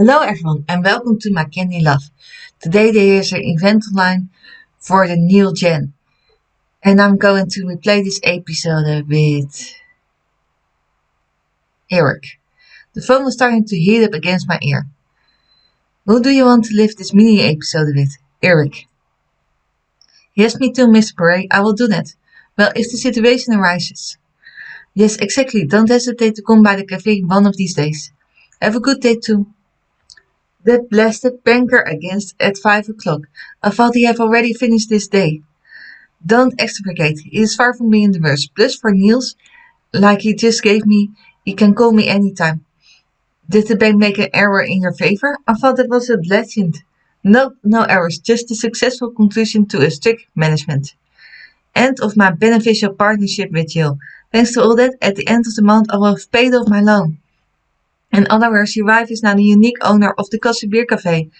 Hello everyone and welcome to my Candy Love. Today there is an event online for the NewGen and I'm going to replay this episode with Eric. The phone was starting to heat up against my ear. Who do you want to live this mini episode with? Eric. Yes, me too, Mr. Bray, I will do that. Well, if the situation arises. Yes, exactly, don't hesitate to come by the cafe one of these days. Have a good day too. That blasted banker against at 5 o'clock. I thought he have already finished this day. Don't extricate. He is far from being the worst. Plus for Niels, like he just gave me, he can call me anytime. Did the bank make an error in your favor? I thought it was a legend. No, no errors, just a successful conclusion to a strict management. End of my beneficial partnership with you. Thanks to all that, at the end of the month I will have paid off my loan. In other words, your wife is now the unique owner of the Coffee Beer Cafe.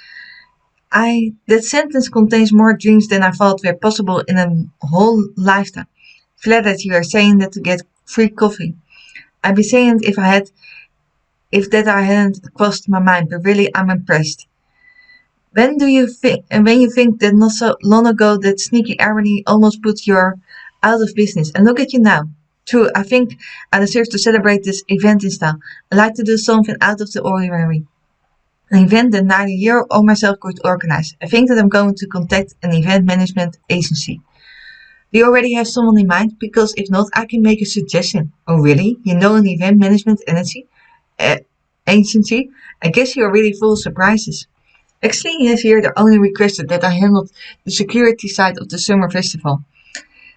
That sentence contains more dreams than I thought were possible in a whole lifetime. Glad that you are saying that to get free coffee. I'd be saying it if I hadn't crossed my mind, but really I'm impressed. When you think that not so long ago that sneaky irony almost put you out of business, and look at you now. True, I think I deserve to celebrate this event in style. I like to do something out of the ordinary. An event that neither you or myself could organize. I think that I'm going to contact an event management agency. Do you already have someone in mind? Because if not, I can make a suggestion. Oh really? You know an event management agency? I guess you are really full of surprises. Actually, he has here only requested that I handled the security side of the summer festival.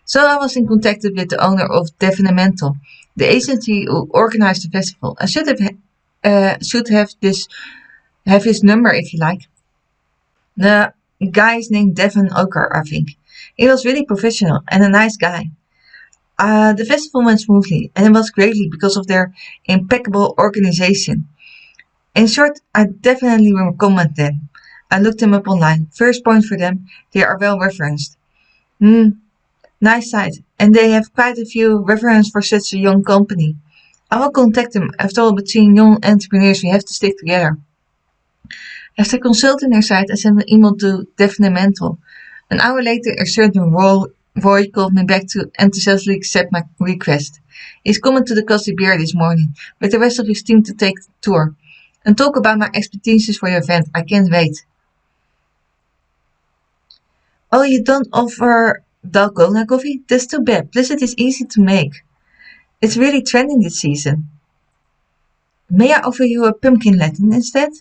So I was in contact with the owner of Definemental, the agency who organized the festival. I should have his number if you like. The guy is named Devin Oker, I think. He was really professional and a nice guy. The festival went smoothly, and it was greatly because of their impeccable organization. In short, I definitely recommend them. I looked them up online. First point for them, they are well referenced. Nice site, and they have quite a few references for such a young company. I will contact them. After all, between young entrepreneurs, we have to stick together. After consulting their site, I sent an email to Definemental. An hour later, a certain Roy called me back to enthusiastically accept my request. He's coming to the Coffee Beer this morning with the rest of his team to take the tour and talk about my expectations for your event. I can't wait. Oh, you don't offer dalgona coffee? That's too bad. Plus it is easy to make. It's really trending this season. May I offer you a pumpkin latte instead?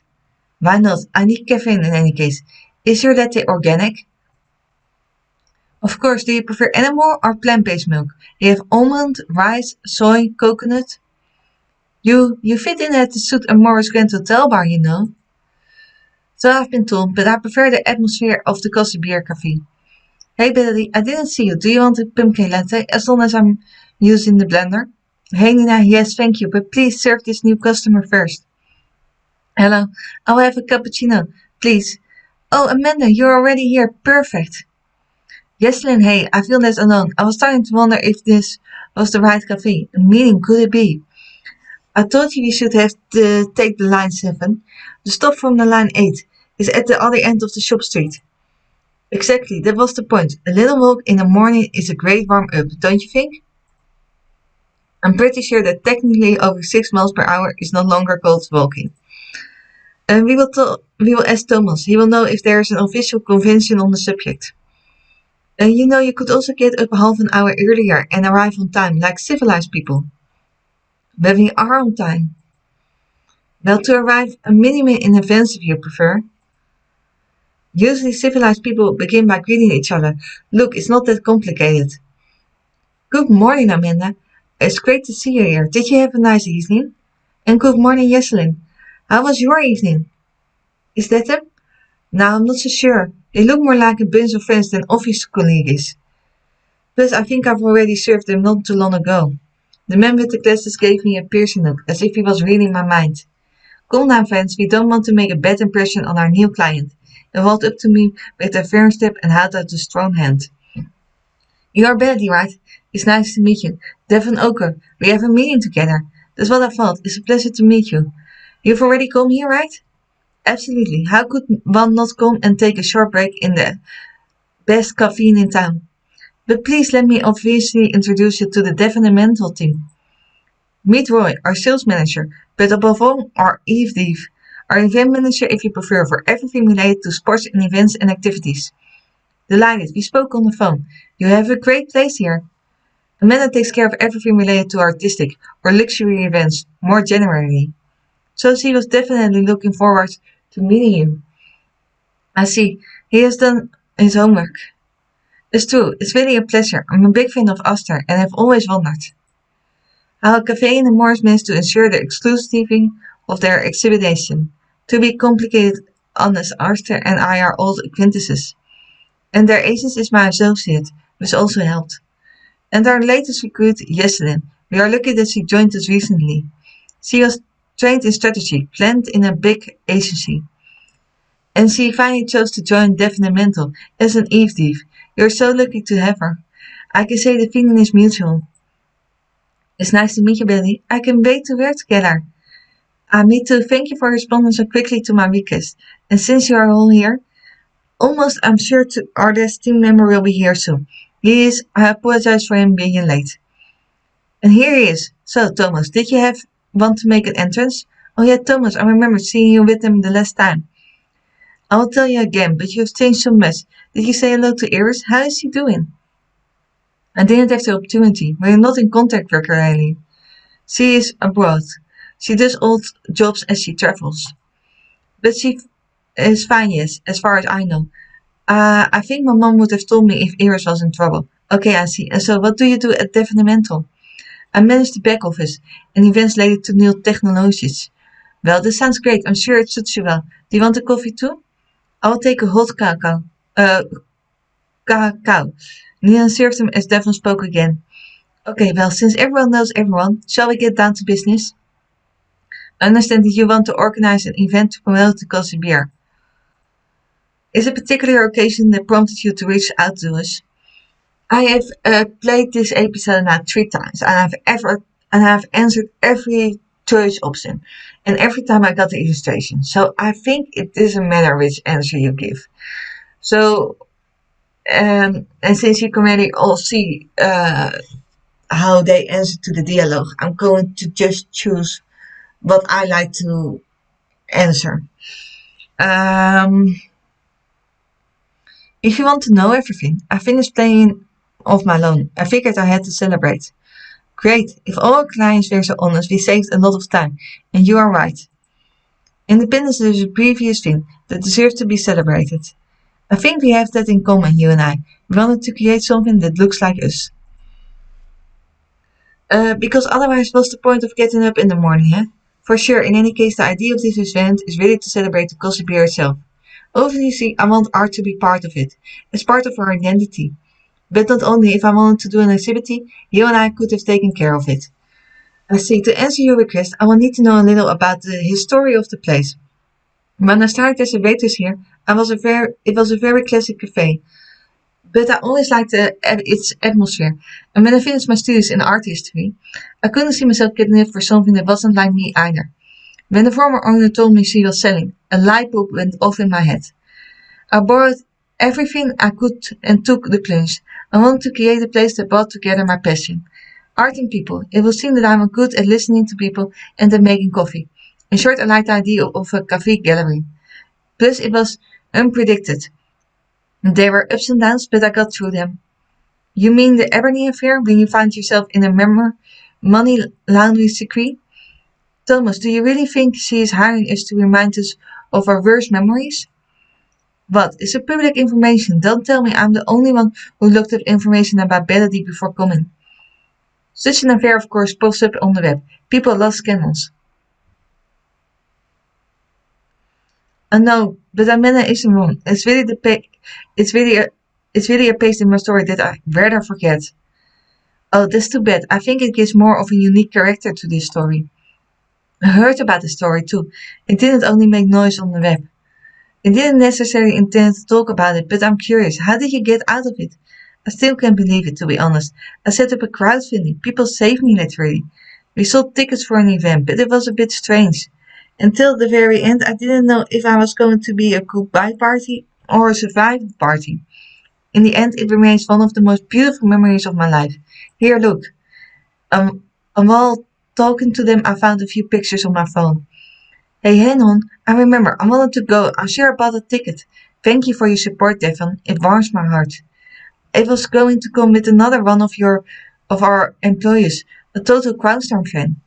Why not? I need caffeine in any case. Is your latte organic? Of course, do you prefer animal or plant-based milk? You have almond, rice, soy, coconut. You fit in at the Soot and Morris Grand Hotel bar, you know. So I've been told, but I prefer the atmosphere of the Coffee Beer Cafe. Hey Billy, I didn't see you. Do you want a pumpkin latte as long as I'm using the blender? Hey Nina, yes, thank you, but please serve this new customer first. Hello, I'll have a cappuccino, please. Oh, Amanda, you're already here. Perfect. Yes, Lynn, hey, I feel less alone. I was starting to wonder if this was the right cafe. A meeting, could it be? I told you we should have to take the line 7. The stop from the line 8 is at the other end of the shop street. Exactly, that was the point. A little walk in the morning is a great warm-up, don't you think? I'm pretty sure that technically over 6 miles per hour is no longer called walking. And we will ask Thomas. He will know if there is an official convention on the subject. You could also get up half an hour earlier and arrive on time, like civilized people. But we are on time. Well, to arrive a minute in advance if you prefer. Usually civilized people begin by greeting each other. Look, it's not that complicated. Good morning, Amanda. It's great to see you here. Did you have a nice evening? And good morning, Jesselyn. How was your evening? Is that them? Now, I'm not so sure. They look more like a bunch of friends than office colleagues. Plus, I think I've already served them not too long ago. The man with the glasses gave me a piercing look, as if he was reading my mind. Calm down, friends. We don't want to make a bad impression on our new client. He walked up to me with a firm step and held out a strong hand. You are Betty, right? It's nice to meet you. Devin Oker. We have a meeting together. That's what I thought. It's a pleasure to meet you. You've already come here, right? Absolutely. How could one not come and take a short break in the best caffeine in town? But please let me obviously introduce you to the developmental team. Meet Roy, our sales manager, but above all, our Eve Div, our event manager if you prefer for everything related to sports and events and activities. Delighted, we spoke on the phone. You have a great place here. Amanda takes care of everything related to artistic or luxury events, more generally. So she was definitely looking forward to meeting you. I see, he has done his homework. It's true, it's really a pleasure. I'm a big fan of Aster and have always wondered how a cafe in the Morris managed to ensure the exclusivity of their exhibition. To be complicated, honest, Aster and I are old acquaintances. And their agent is my associate, which also helped. And our latest recruit, Jesselyn. We are lucky that she joined us recently. She was trained in strategy, planned in a big agency. And she finally chose to join Developmental as an Eve Div. You're so lucky to have her. I can say the feeling is mutual. It's nice to meet you, Billy. I can wait to work together. Me too. Thank you for responding so quickly to my request. And since you are all here, almost I'm sure our last team member will be here soon. He is. I apologize for him being late. And here he is. So, Thomas, did you want to make an entrance? Oh yeah, Thomas, I remember seeing you with him the last time. I will tell you again, but you have changed so much. Did you say hello to Iris? How is she doing? I didn't have the opportunity. We're not in contact regularly. She is abroad. She does odd jobs as she travels. But she is fine, yes, as far as I know. I think my mom would have told me if Iris was in trouble. Okay, I see. And so what do you do at Developmental? I manage the back office and events related to new technologies. Well, this sounds great. I'm sure it suits you well. Do you want a coffee too? I will take a hot cacao. Cacao. Nina served him as Devon spoke again. Okay, well, since everyone knows everyone, shall we get down to business? I understand that you want to organize an event to promote the cozy beer. Is a particular occasion that prompted you to reach out to us? I have played this episode now 3 times, and I've answered every choice option, and every time I got the illustration. So I think it doesn't matter which answer you give. So, and since you can already all see how they answer to the dialogue, I'm going to just choose what I like to answer. If you want to know everything, I finished playing off my loan. I figured I had to celebrate. Great. If all our clients were so honest, we saved a lot of time. And you are right. Independence is a previous thing that deserves to be celebrated. I think we have that in common, you and I. We wanted to create something that looks like us. Because otherwise, what's the point of getting up in the morning, eh? For sure, in any case, the idea of this event is really to celebrate the coffee beer itself. Obviously, I want art to be part of it, as part of our identity. But not only if I wanted to do an activity, you and I could have taken care of it. I see, to answer your request, I will need to know a little about the history of the place. When I started as a waitress here, it was a very classic cafe. But I always liked its atmosphere. And when I finished my studies in art history, I couldn't see myself getting it for something that wasn't like me either. When the former owner told me she was selling, a light bulb went off in my head. I borrowed everything I could and took the plunge. I wanted to create a place that brought together my passion. Art and people. It will seem that I'm good at listening to people and at making coffee. In short, I liked the idea of a cafe gallery. Plus, it was unpredicted. There were ups and downs, but I got through them. You mean the Ebony affair, when you found yourself in a money laundering secret? Thomas, do you really think she is hiring us to remind us of our worst memories? What? It's a public information. Don't tell me I'm the only one who looked up information about Bellady before coming. Such an affair, of course, pops up on the web. People love scandals. No, but Amanda isn't wrong. It's really a page in my story that I rather forget. Oh, that's too bad. I think it gives more of a unique character to this story. I heard about the story too. It didn't only make noise on the web. I didn't necessarily intend to talk about it, but I'm curious. How did you get out of it? I still can't believe it, to be honest. I set up a crowdfunding. People saved me, literally. We sold tickets for an event, but it was a bit strange. Until the very end, I didn't know if I was going to be a goodbye party or a survival party. In the end, it remains one of the most beautiful memories of my life. Here, look. Um, and while talking to them, I found a few pictures on my phone. Hey, hang on. I remember. I wanted to go. I'm sure I bought a ticket. Thank you for your support, Devon. It warms my heart. I was going to come with another one of our employees, a total Crownstorm fan.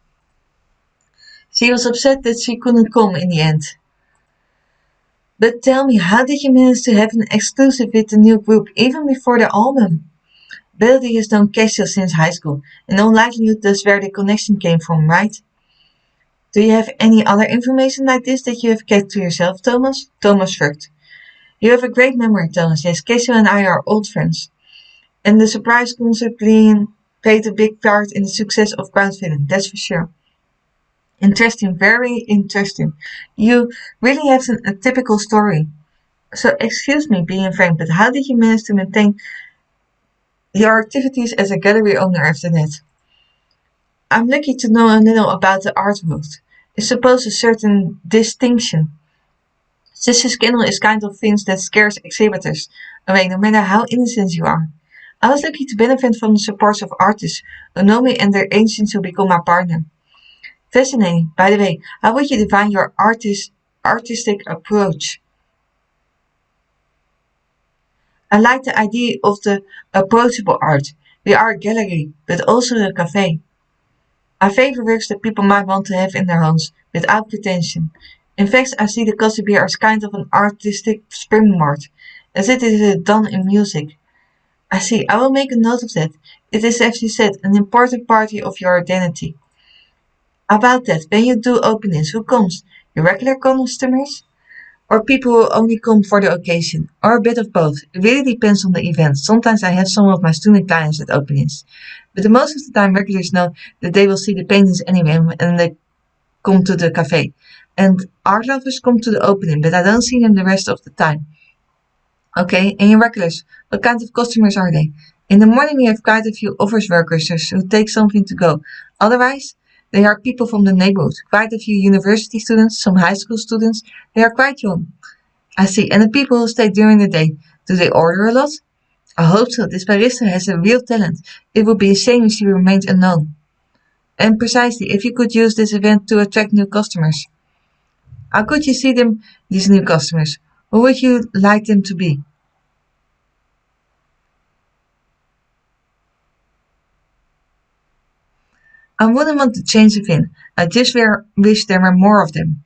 She was upset that she couldn't come in the end. But tell me, how did you manage to have an exclusive with the new group even before the album? Billy has known Casio since high school, and all likelihood that's where the connection came from, right? Do you have any other information like this that you have kept to yourself, Thomas? Thomas shrugged. You have a great memory, Thomas. Yes, Casio and I are old friends. And the surprise concert played a big part in the success of crowdfunding, that's for sure. Interesting, very interesting. You really have a typical story. So, excuse me being frank, but how did you manage to maintain your activities as a gallery owner after that? I'm lucky to know a little about the art world. I suppose a certain distinction. Such a scandal is kind of things that scares exhibitors away, no matter how innocent you are. I was lucky to benefit from the support of artists who know me and their agents who become my partner. Fascinating. By the way, how would you define your artistic approach? I like the idea of the approachable art. We are a gallery, but also a cafe. I favor works that people might want to have in their homes, without pretension. In fact, I see the coffee beer as kind of an artistic springboard, as it is done in music. I see, I will make a note of that. It is, as you said, an important part of your identity. About that, when you do openings, who comes? Your regular customers? Or people who only come for the occasion? Or a bit of both. It really depends on the event. Sometimes I have some of my student clients at openings. But the most of the time regulars know that they will see the paintings anyway and they come to the cafe. And art lovers come to the opening, but I don't see them the rest of the time. Okay, and your regulars, what kind of customers are they? In the morning we have quite a few office workers who take something to go. Otherwise, they are people from the neighborhood, quite a few university students, some high school students. They are quite young. I see, and the people who stay during the day, do they order a lot? I hope so. This barista has a real talent. It would be a shame if she remained unknown. And precisely, if you could use this event to attract new customers. How could you see them, these new customers? Who would you like them to be? I wouldn't want to change a thing. I just wish there were more of them.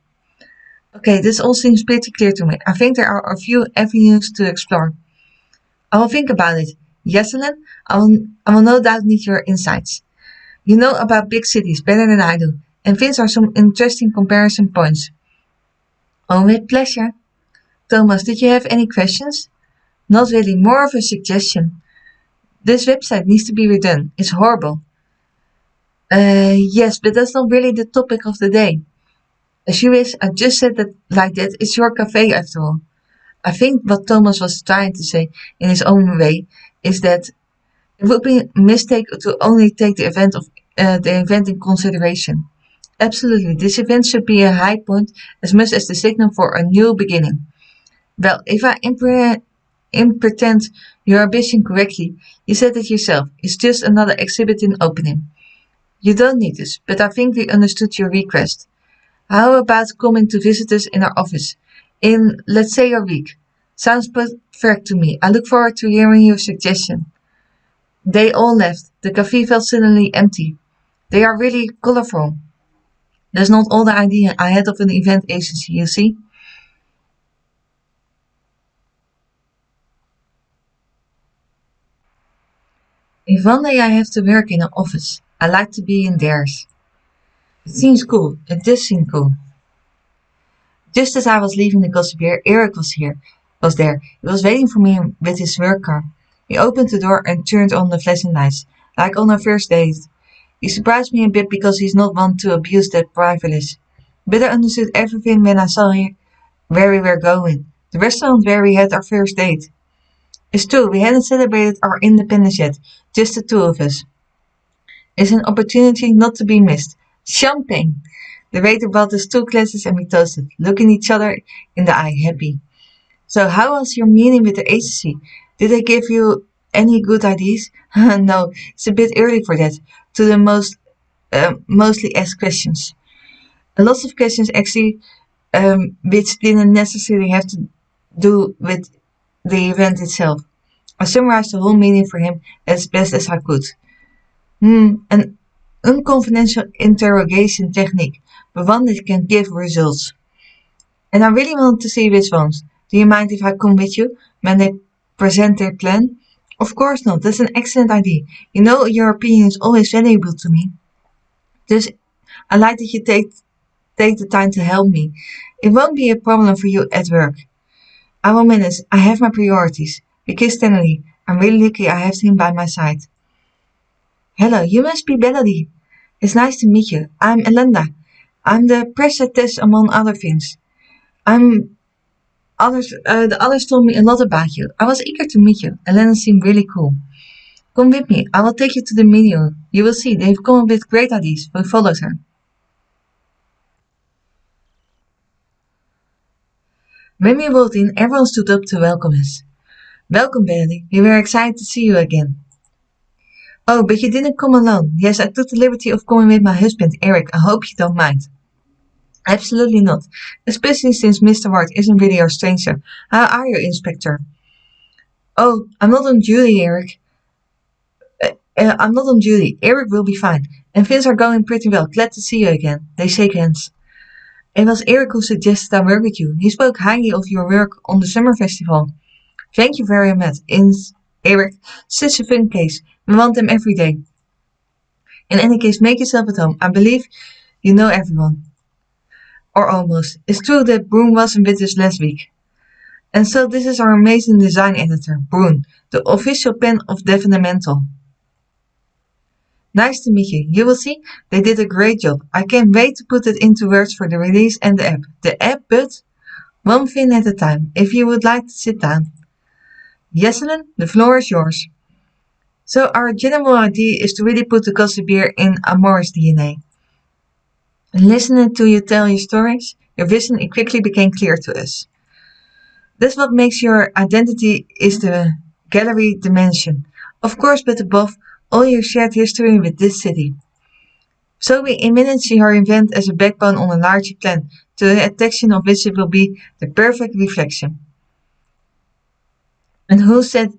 Okay, this all seems pretty clear to me. I think there are a few avenues to explore. I will think about it. Yes, Ellen, I will no doubt need your insights. You know about big cities better than I do, and these are some interesting comparison points. Oh, with pleasure. Thomas, did you have any questions? Not really, more of a suggestion. This website needs to be redone. It's horrible. Yes, but that's not really the topic of the day. As you wish, I just said that like that. It's your cafe after all. I think what Thomas was trying to say in his own way is that it would be a mistake to only take the event in consideration. Absolutely, this event should be a high point as much as the signal for a new beginning. Well, if I interpret your ambition correctly, you said it yourself. It's just another exhibit in opening. You don't need this, but I think we understood your request. How about coming to visit us in our office? In, let's say, a week. Sounds perfect to me. I look forward to hearing your suggestion. They all left. The cafe felt suddenly empty. They are really colorful. That's not all the idea I had of an event agency, you see? If one day I have to work in an office, I like to be in theirs. It seems cool. It does seem cool. Just as I was leaving the gossipier, Eric was there. He was waiting for me with his work car. He opened the door and turned on the flashing lights, like on our first date. He surprised me a bit because he's not one to abuse that privilege. But I understood everything when I saw where we were going. The restaurant where we had our first date. It's true, we hadn't celebrated our independence yet, just the two of us. It's an opportunity not to be missed. Champagne! The waiter brought us 2 glasses and we toasted, looking each other in the eye, happy. So how was your meeting with the agency? Did they give you any good ideas? No, it's a bit early for that. To the mostly asked questions. Lots of questions actually, which didn't necessarily have to do with the event itself. I summarized the whole meeting for him as best as I could. An unconventional interrogation technique, but one that can give results. And I really want to see which ones. Do you mind if I come with you when they present their plan? Of course not. That's an excellent idea. You know your opinion is always valuable to me. Dus I like that you take the time to help me. It won't be a problem for you at work. I will manage. I have my priorities. We kissed tenderly. I'm really lucky I have him by my side. Hello, you must be Melody. It's nice to meet you. I'm Elenda. I'm the pressure test among other things. The others told me a lot about you. I was eager to meet you. Elena seemed really cool. Come with me. I will take you to the meeting. You will see. They've come up with great ideas. We followed her. When we walked in, everyone stood up to welcome us. Welcome, Bailey. We were excited to see you again. Oh, but you didn't come alone. Yes, I took the liberty of coming with my husband, Eric. I hope you don't mind. Absolutely not. Especially since Mr. Ward isn't really our stranger. How are you, Inspector? Oh, I'm not on duty, Eric. I'm not on duty. Eric will be fine. And things are going pretty well. Glad to see you again. They shake hands. It was Eric who suggested I work with you. He spoke highly of your work on the summer festival. Thank you very much, Eric. Such a fun case. We want them every day. In any case, make yourself at home. I believe you know everyone. Or almost. It's true that Broom wasn't with us last week. And so this is our amazing design editor, Broom, the official pen of Developmental. Nice to meet you. You will see, they did a great job. I can't wait to put it into words for the release and the app. The app, but one thing at a time. If you would like to sit down. Yes, Ellen, the floor is yours. So our general idea is to really put the coffee beer in Amore's DNA. And listening to you tell your stories, your vision, it quickly became clear to us. That's what makes your identity is the gallery dimension. Of course, but above all your shared history with this city. So we imagine your event as a backbone on a larger plan, to the attraction of which it will be the perfect reflection. And who says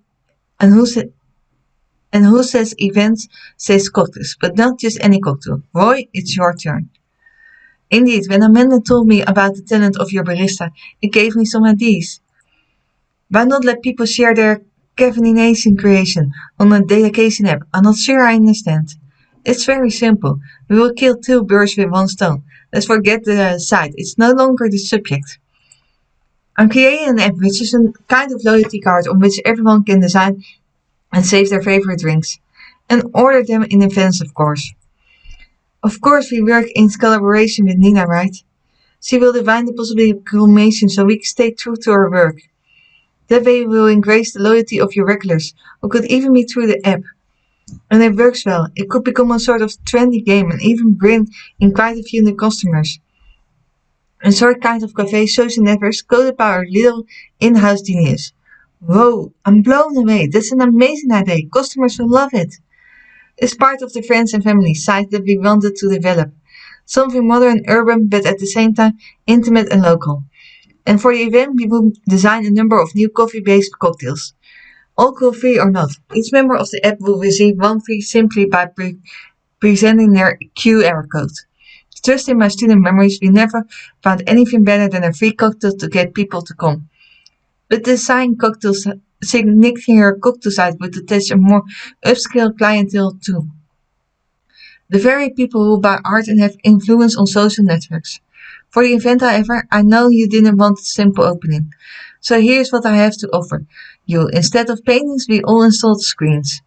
events says cocktails, but not just any cocktail. Roy, it's your turn. Indeed, when Amanda told me about the talent of your barista, it gave me some ideas. Why not let people share their caffeination creation on a dedication app? I'm not sure I understand. It's very simple. We will kill 2 birds with 1 stone. Let's forget the site. It's no longer the subject. I'm creating an app which is a kind of loyalty card on which everyone can design and save their favorite drinks. And order them in advance, of course. Of course, we work in collaboration with Nina, right? She will define the possibility of combination so we can stay true to our work. That way we will increase the loyalty of your regulars, who could even be through the app. And it works well. It could become a sort of trendy game and even bring in quite a few new customers. A sort kind of cafe social networks coded by our little in-house genius. Whoa, I'm blown away. That's an amazing idea. Customers will love it. It's part of the friends and family site that we wanted to develop. Something modern, urban, but at the same time intimate and local. And for the event, we will design a number of new coffee-based cocktails. Alcohol-free or not, each member of the app will receive 1 free simply by presenting their QR code. Just in my student memories, we never found anything better than a free cocktail to get people to come. But the design cocktails signature cocktail site would attach a more upscale clientele too. The very people who buy art and have influence on social networks. For the event, however, I know you didn't want a simple opening. So here's what I have to offer you. Instead of paintings, we all installed screens,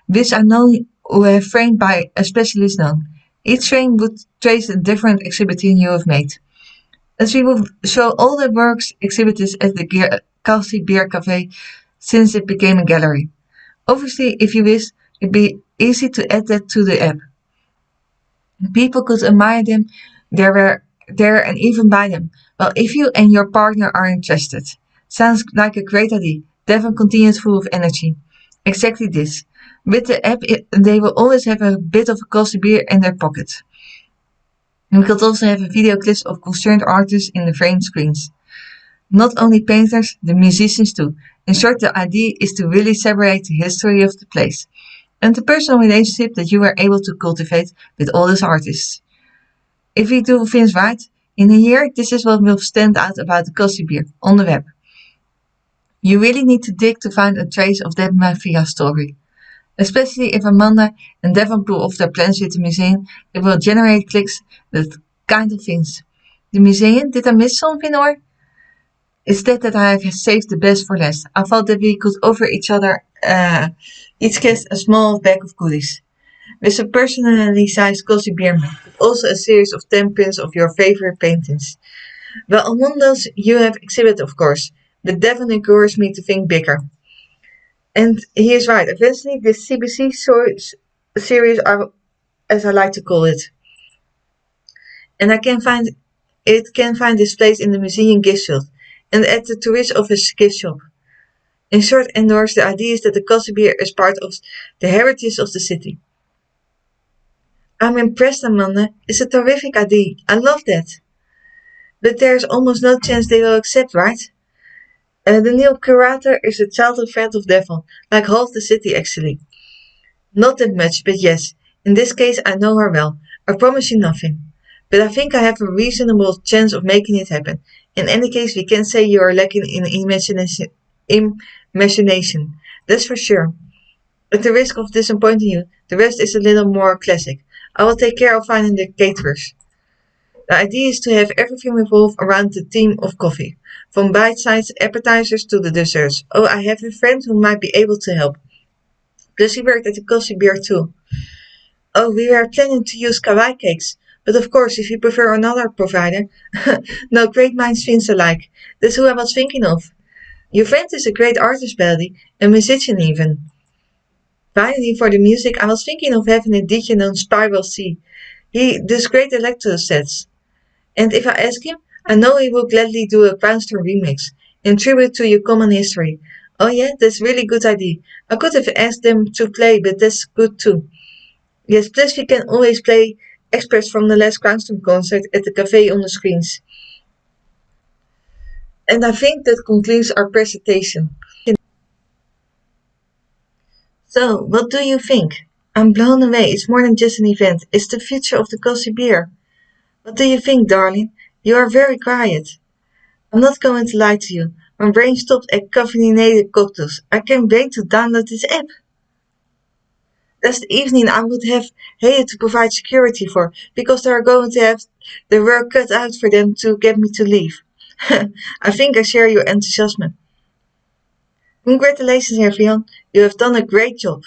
which I know were framed by a specialist known. Each frame would trace a different exhibition you have made. As we will show all the works exhibited at the Kelsey Beer Cafe since it became a gallery. Obviously, if you wish, it'd be easy to add that to the app. People could admire them there and even buy them. Well, if you and your partner are interested. Sounds like a great idea. Devon continued full of energy. Exactly this. With the app, they will always have a bit of a costly beer in their pocket. We could also have a video clips of concerned artists in the frame screens. Not only painters, the musicians too. In short, the idea is to really celebrate the history of the place and the personal relationship that you were able to cultivate with all those artists. If we do things right, in a year, this is what will stand out about the coffee beer on the web. You really need to dig to find a trace of that mafia story. Especially if Amanda and Devon pull off their plans with the museum, it will generate clicks, that kind of things. The museum, did I miss something or? It's that I have saved the best for last. I thought that we could offer each guest a small bag of goodies. With a personally sized cozy beer mug, but also a series of 10 prints of your favorite paintings. Well, among those you have exhibit, of course, but Devon encouraged me to think bigger. And he is right. Eventually, this CBC series, as I like to call it, and it can find its place in the museum gift shop and at the tourist office gift shop. In short, endorse the idea is that the coffee beer is part of the heritage of the city. I'm impressed, Amanda. It's a terrific idea. I love that. But there's almost no chance they will accept, right? The new curator is a childhood friend of Devon, like half the city actually. Not that much, but yes. In this case, I know her well. I promise you nothing. But I think I have a reasonable chance of making it happen. In any case, we can say you are lacking in imagination. That's for sure. At the risk of disappointing you, the rest is a little more classic. I will take care of finding the caterers. The idea is to have everything revolve around the theme of coffee, from bite-sized appetizers to the desserts. Oh, I have a friend who might be able to help. Plus, he worked at the coffee beer too. Oh, we were planning to use kawaii cakes, but of course, if you prefer another provider, no, great minds think alike. That's who I was thinking of. Your friend is a great artist, Belly, a musician even. Finally, for the music, I was thinking of having a DJ known Spiral C. He does great electro sets. And if I ask him, I know he will gladly do a Groundster remix, in tribute to your common history. Oh yeah, that's really good idea. I could have asked them to play, but that's good too. Yes, plus we can always play experts from the last Groundster concert at the cafe on the screens. And I think that concludes our presentation. So, what do you think? I'm blown away. It's more than just an event. It's the future of the cozy beer. What do you think, darling? You are very quiet. I'm not going to lie to you. My brain stopped at caffeinated cocktails. I can't wait to download this app. That's the evening I would have hated to provide security for, because they are going to have the work cut out for them to get me to leave. I think I share your enthusiasm. Congratulations, Hervian. You have done a great job.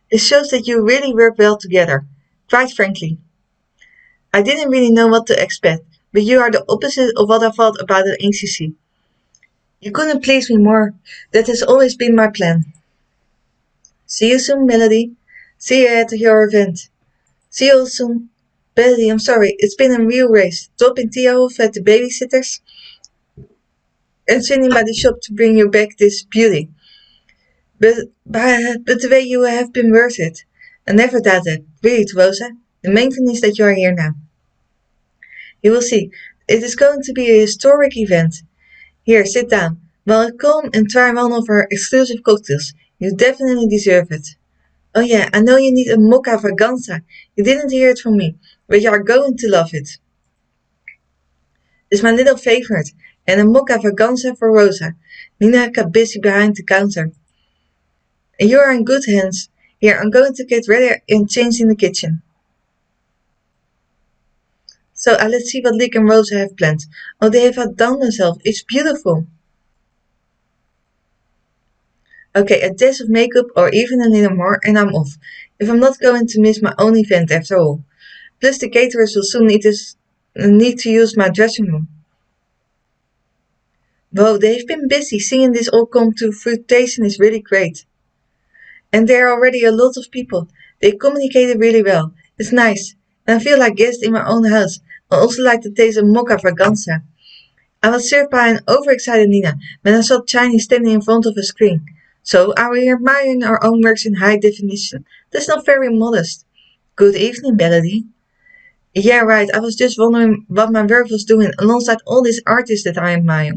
It shows that you really work well together. Quite frankly. I didn't really know what to expect, but you are the opposite of what I thought about an ACC. You couldn't please me more. That has always been my plan. See you soon, Melody. See you at your event. See you soon. Melody, I'm sorry, it's been a real race. Dropping Tia off at the babysitters and sitting by the shop to bring you back this beauty. But the way you have been worth it. I never doubt that. Really, Rosa. The main thing is that you are here now. You will see. It is going to be a historic event. Here, sit down. While I come and try one of our exclusive cocktails. You definitely deserve it. Oh yeah, I know you need a mocha vaganza. You didn't hear it from me, but you are going to love it. It's my little favorite. And a mocha vaganza for Rosa. Nina got busy behind the counter. And you are in good hands. Here, I'm going to get ready and change in the kitchen. So let's see what Lick and Rosa have planned. Oh, they have outdone themselves. It's beautiful. Okay, a dash of makeup or even a little more and I'm off. If I'm not going to miss my own event after all. Plus the caterers will soon need to use my dressing room. Whoa, they've been busy. Seeing this all come to fruition is really great. And there are already a lot of people. They communicated really well. It's nice. And I feel like guest in my own house. I also like the taste of mocha fraganza. I was served by an overexcited Nina when I saw Chinese standing in front of a screen. So are we admiring our own works in high definition? That's not very modest. Good evening, Melody. Yeah, right. I was just wondering what my work was doing alongside all these artists that I admire.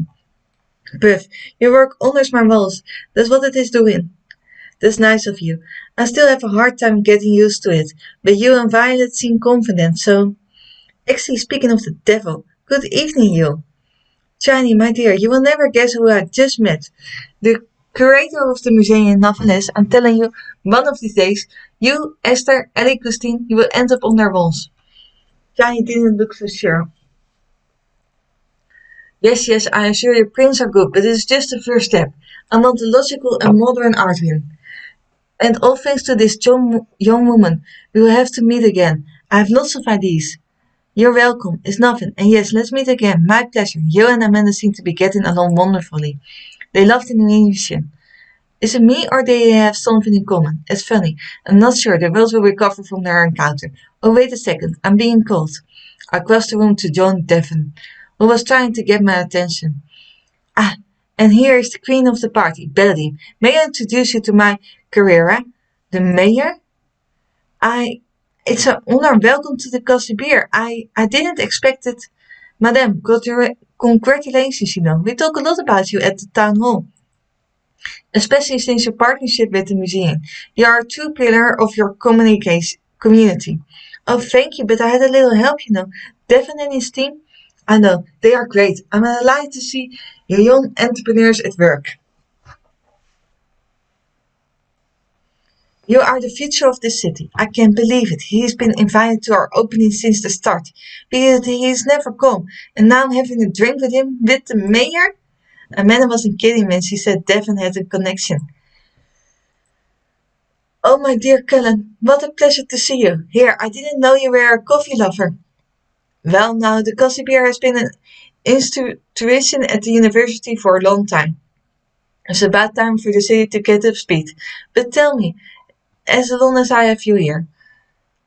Puff, your work honors my walls. That's what it is doing. That's nice of you. I still have a hard time getting used to it, but you and Violet seem confident, so. Actually, speaking of the devil, good evening, you. Shiny, my dear, you will never guess who I just met. The curator of the museum novelist. I'm telling you, one of these days, you, Esther, Ellie, Christine, you will end up on their walls. Shiny didn't look so sure. Yes, yes, I assure you, prints are good, but it is just the first step. I want the logical and modern art win. And all thanks to this young woman, we will have to meet again. I have lots of ideas. You're welcome. It's nothing. And yes, let's meet again. My pleasure. You and Amanda seem to be getting along wonderfully. They love the NewGen. Is it me or they have something in common? It's funny. I'm not sure. They both will recover from their encounter. Oh, wait a second. I'm being called. I crossed the room to John Devon, who was trying to get my attention. Ah, and here is the queen of the party, Belle. May I introduce you to my Carrera, the mayor? It's an honor. Welcome to the Castle Beer. I didn't expect it. Madame, congratulations, you know. We talk a lot about you at the town hall, especially since your partnership with the museum. You are a true pillar of your community. Oh, thank you, but I had a little help, you know. Devin and his team. I know, they are great. I'm delighted to see your young entrepreneurs at work. You are the future of this city. I can't believe it. He's been invited to our opening since the start. But he's never come. And now I'm having a drink with him, with the mayor? Amanda wasn't kidding when she said Devon had a connection. Oh, my dear Cullen, what a pleasure to see you. Here, I didn't know you were a coffee lover. Well, now, the coffee beer has been an institution at the university for a long time. It's about time for the city to get up speed. But tell me, as long as I have you here.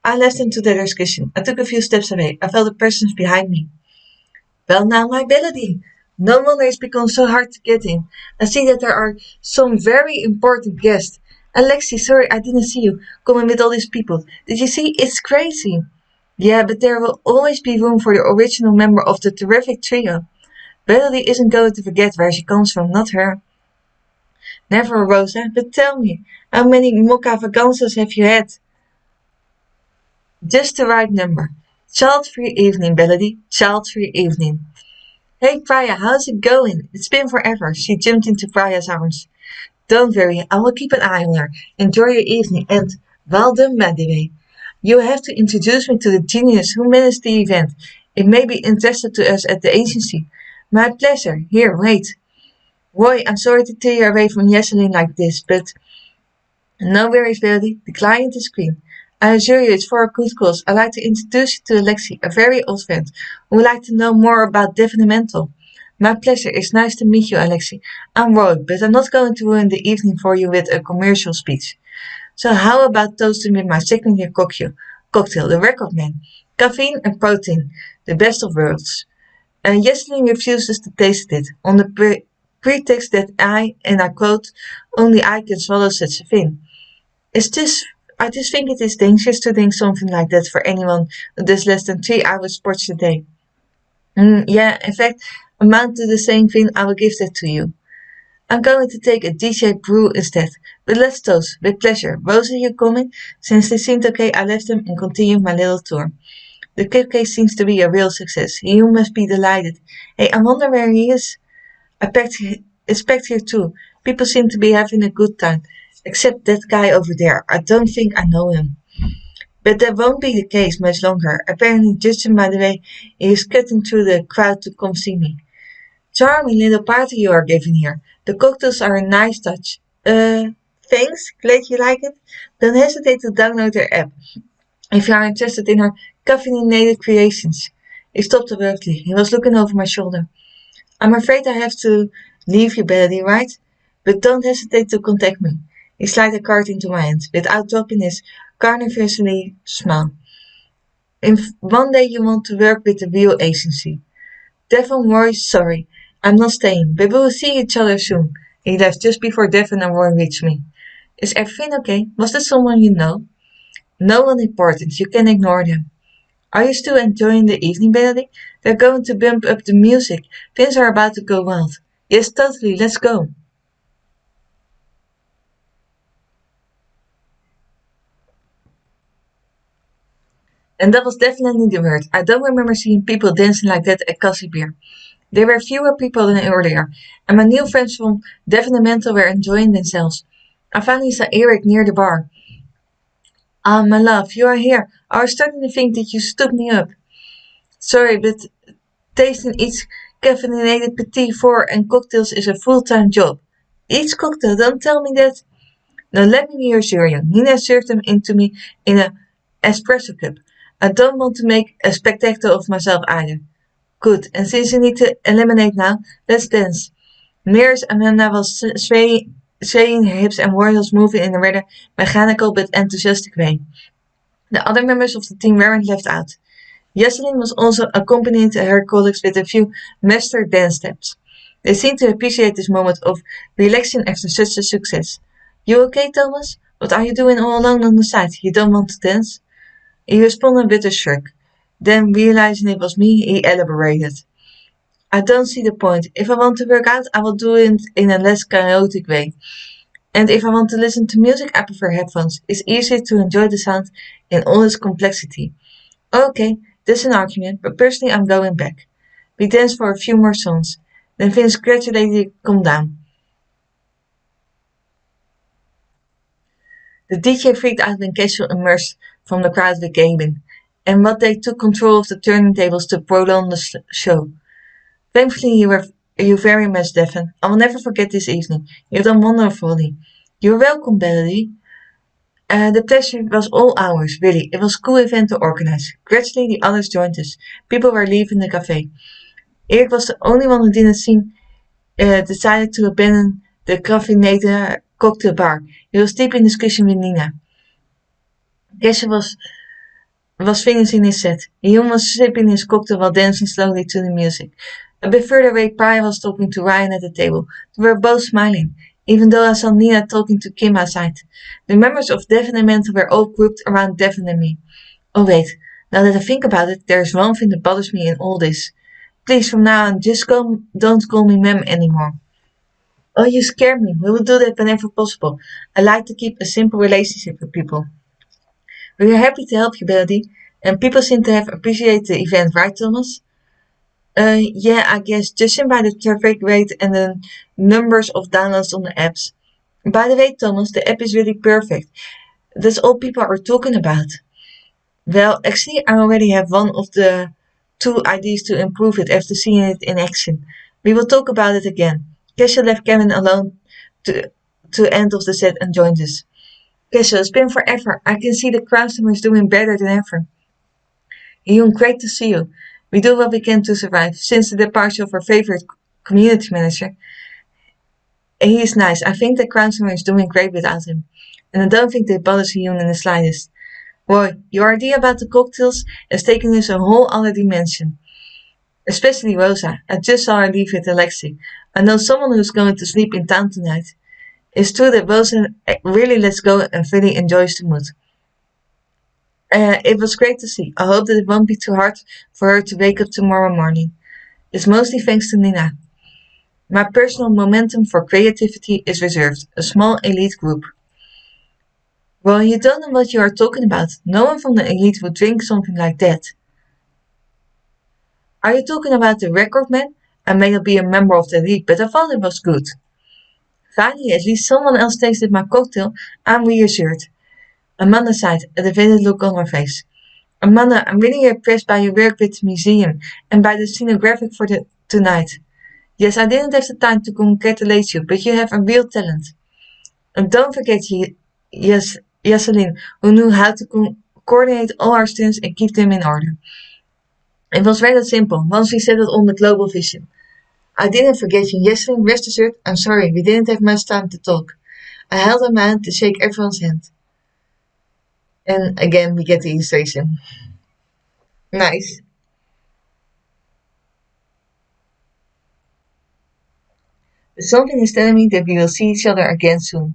I left him to the discussion. I took a few steps away. I felt the presence behind me. Well now, my Melody. No wonder it's become so hard to get in. I see that there are some very important guests. Alexi, sorry I didn't see you coming with all these people. Did you see? It's crazy. Yeah, but there will always be room for the original member of the terrific trio. Melody isn't going to forget where she comes from, not her. Never, Rosa, but tell me, how many mocha vacances have you had? Just the right number. Child-free evening, Melody. Child-free evening. Hey, Priya, how's it going? It's been forever. She jumped into Priya's arms. Don't worry, I will keep an eye on her. Enjoy your evening and well done, by the way. You have to introduce me to the genius who managed the event. It may be interesting to us at the agency. My pleasure. Here, wait. Roy, I'm sorry to tear you away from Jesselyn like this, but no worries, Melody. The client is queen. I assure you it's for a good cause. I'd like to introduce you to Alexi, a very old friend, who would like to know more about Developmental. My pleasure. It's nice to meet you, Alexi. I'm Roy, but I'm not going to ruin the evening for you with a commercial speech. So how about toasting with my signature cocktail, the record man? Caffeine and protein, the best of worlds. And Jesselyn refuses to taste it, on the pretext that and I quote, only I can swallow such a thing. I just think it is dangerous to drink something like that for anyone who does less than 3 hours sports a day. Yeah, in fact, amount to the same thing, I will give that to you. I'm going to take a DJ brew instead, but let's toast, with pleasure. Rosa, you coming? Since they seemed okay, I left them and continued my little tour. The cupcake seems to be a real success. You must be delighted. Hey, I wonder where he is. It's packed here too. People seem to be having a good time. Except that guy over there. I don't think I know him. But that won't be the case much longer. Apparently, judging by the way he is cutting through the crowd to come see me. Charming little party you are giving here. The cocktails are a nice touch. Thanks. Glad you like it. Don't hesitate to download her app if you are interested in her caffeinated creations. He stopped abruptly. He was looking over my shoulder. I'm afraid I have to leave you, Betty, right? But don't hesitate to contact me. He slid a card into my hand. Without dropping his carnivorously smile. If one day you want to work with a real agency. Devon Roy's sorry, I'm not staying, but we will see each other soon. He left just before Devon and Roy reached me. Is everything okay? Was that someone you know? No one important, you can ignore them. Are you still enjoying the evening, Benedict? They're going to bump up the music. Things are about to go wild. Yes, totally, let's go. And that was definitely the word. I don't remember seeing people dancing like that at Cassie Beer. There were fewer people than earlier, and my new friends from Devon and Mental were enjoying themselves. I finally saw Eric near the bar. Ah, my love, you are here. I was starting to think that you stood me up. Sorry, but tasting each caffeinated petit four and cocktails is a full-time job. Each cocktail, don't tell me that. Now let me reassure you. Nina served them into me in a espresso cup. I don't want to make a spectacle of myself either. Good, and since you need to eliminate now, let's dance. Nearest Amanda was swaying her hips and Royals moving in a rather mechanical but enthusiastic way. The other members of the team weren't left out. Jesselyn was also accompanying her colleagues with a few master dance steps. They seemed to appreciate this moment of relaxing after such a success. You okay, Thomas? What are you doing all alone on the side? You don't want to dance? He responded with a shrug. Then, realizing it was me, he elaborated. I don't see the point. If I want to work out, I will do it in a less chaotic way. And if I want to listen to music, I prefer headphones. It's easier to enjoy the sound in all its complexity. Okay, this is an argument, but personally I'm going back. We danced for a few more songs. Then things gradually calmed down. The DJ freaked out when Casual emerged from the crowd with Gavin, and what they took control of the turntables to prolong the show. Thankfully you very much, Devon. I will never forget this evening. You've done wonderfully. You're welcome, Melody. The pleasure was all ours, really. It was a cool event to organize. Gradually the others joined us. People were leaving the cafe. Eric was the only one who didn't seem decided to abandon the caffeinated cocktail bar. He was deep in discussion with Nina. Keshe was finishing his set. He was sipping his cocktail while dancing slowly to the music. A bit further away, Pi was talking to Ryan at the table. They were both smiling, even though I saw Nina talking to Kim outside. The members of Devon and Mental were all grouped around Devon and me. Oh wait, now that I think about it, there is one thing that bothers me in all this. Please, from now on, don't call me ma'am anymore. Oh, you scare me. We will do that whenever possible. I like to keep a simple relationship with people. We are happy to help you, Melody. And people seem to have appreciated the event, right, Thomas? Yeah, I guess, judging by the traffic rate and the numbers of downloads on the apps. By the way, Thomas, the app is really perfect. That's all people are talking about. Well, actually, I already have one of the two ideas to improve it after seeing it in action. We will talk about it again. Kesha left Kevin alone to end of the set and joined us. Kesha, it's been forever. I can see the customer is doing better than ever. Hyun, great to see you. We do what we can to survive. Since the departure of our favorite community manager, he is nice. I think the customer is doing great without him. And I don't think they bothers Hyun in the slightest. Roy, your idea about the cocktails has taken us a whole other dimension. Especially Rosa. I just saw her leave with Alexi. I know someone who's going to sleep in town tonight. It's true that Rosa really lets go and really enjoys the mood. It was great to see. I hope that it won't be too hard for her to wake up tomorrow morning. It's mostly thanks to Nina. My personal momentum for creativity is reserved. A small elite group. Well, you don't know what you are talking about. No one from the elite would drink something like that. Are you talking about the record man? I may not be a member of the elite, but I thought it was good. Finally, at least someone else tasted my cocktail. I'm reassured. Amanda sighed, a defeated look on her face. Amanda, I'm really impressed by your work with the museum and by the scenographic for tonight. Yes, I didn't have the time to congratulate you, but you have a real talent. And don't forget Jesselyn, who knew how to coordinate all our students and keep them in order. It was rather simple, once we settled on the global vision. I didn't forget you, Jesselyn, rest assured. I'm sorry, we didn't have much time to talk. I held out my hand to shake everyone's hand. And again, we get the illustration. Nice. But something is telling me that we will see each other again soon.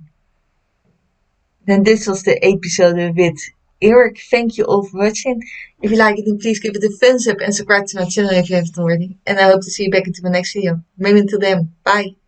Then this was the episode with Eric. Thank you all for watching. If you like it, then please give it a thumbs up and subscribe to my channel if you haven't already. And I hope to see you back into my next video. Maybe until then, bye.